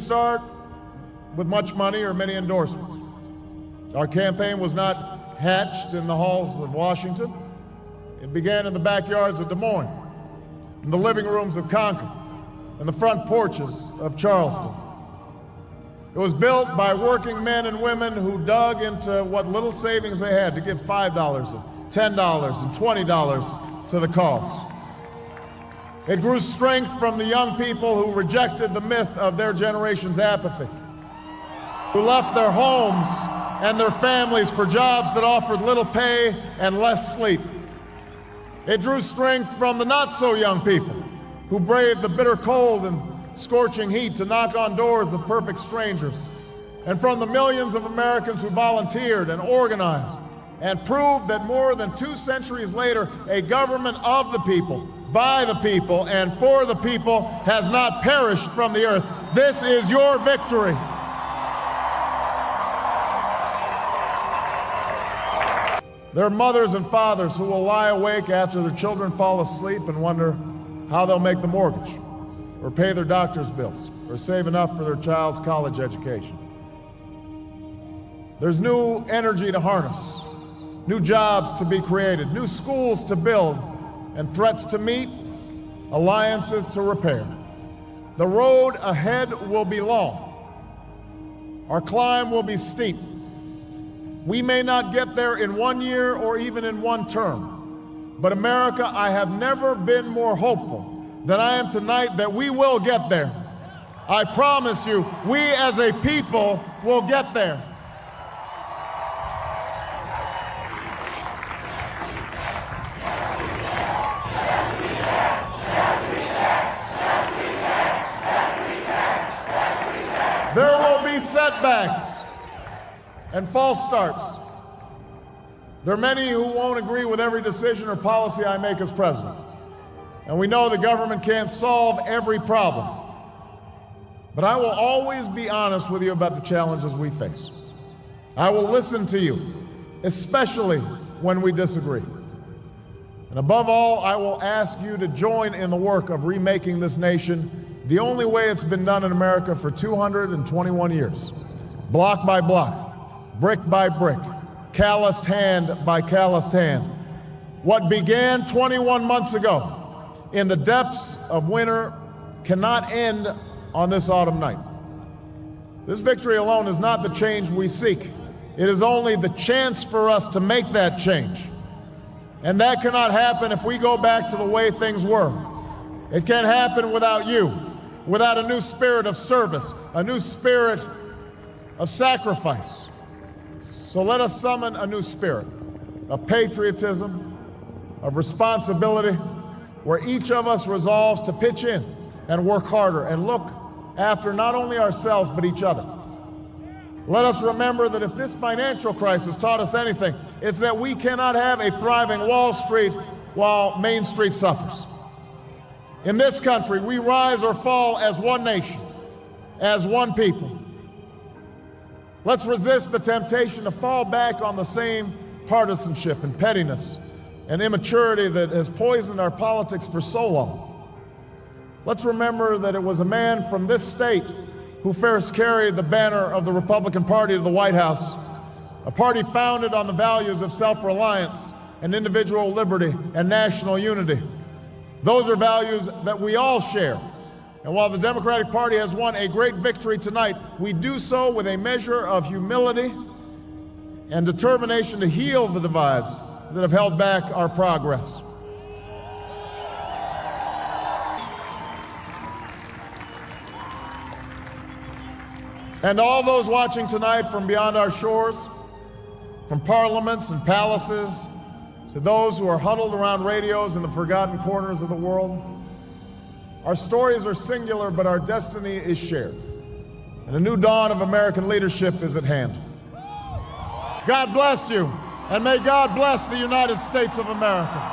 start with much money or many endorsements. Our campaign was not hatched in the halls of Washington. It began in the backyards of Des Moines, in the living rooms of Concord, and the front porches of Charleston. It was built by working men and women who dug into what little savings they had to give $5 and $10 and $20 to the cause. It grew strength from the young people who rejected the myth of their generation's apathy, who left their homes and their families for jobs that offered little pay and less sleep. It drew strength from the not-so-young people who braved the bitter cold and scorching heat to knock on doors of perfect strangers, and from the millions of Americans who volunteered and organized and proved that more than 2 centuries later, a government of the people, by the people, and for the people has not perished from the earth. This is your victory. There are mothers and fathers who will lie awake after their children fall asleep and wonder how they'll make the mortgage, or pay their doctor's bills, or save enough for their child's college education. There's new energy to harness, new jobs to be created, new schools to build, and threats to meet, alliances to repair. The road ahead will be long. Our climb will be steep. We may not get there in 1 year or even in 1 term, but America, I have never been more hopeful than I am tonight that we will get there. I promise you, we as a people will get there. There will be setbacks and false starts. There are many who won't agree with every decision or policy I make as president. And we know the government can't solve every problem. But I will always be honest with you about the challenges we face. I will listen to you, especially when we disagree. And above all, I will ask you to join in the work of remaking this nation the only way it's been done in America for 221 years. Block by block, brick by brick, calloused hand by calloused hand. What began 21 months ago in the depths of winter cannot end on this autumn night. This victory alone is not the change we seek. It is only the chance for us to make that change. And that cannot happen if we go back to the way things were. It can't happen without you, without a new spirit of service, a new spirit of sacrifice. So let us summon a new spirit of patriotism, of responsibility, where each of us resolves to pitch in and work harder and look after not only ourselves but each other. Let us remember that if this financial crisis taught us anything, it's that we cannot have a thriving Wall Street while Main Street suffers. In this country, we rise or fall as one nation, as one people. Let's resist the temptation to fall back on the same partisanship and pettiness and immaturity that has poisoned our politics for so long. Let's remember that it was a man from this state who first carried the banner of the Republican Party to the White House, a party founded on the values of self-reliance and individual liberty and national unity. Those are values that we all share. And while the Democratic Party has won a great victory tonight, we do so with a measure of humility and determination to heal the divides that have held back our progress. And all those watching tonight from beyond our shores, from parliaments and palaces, to those who are huddled around radios in the forgotten corners of the world, our stories are singular, but our destiny is shared. And a new dawn of American leadership is at hand. God bless you, and may God bless the United States of America.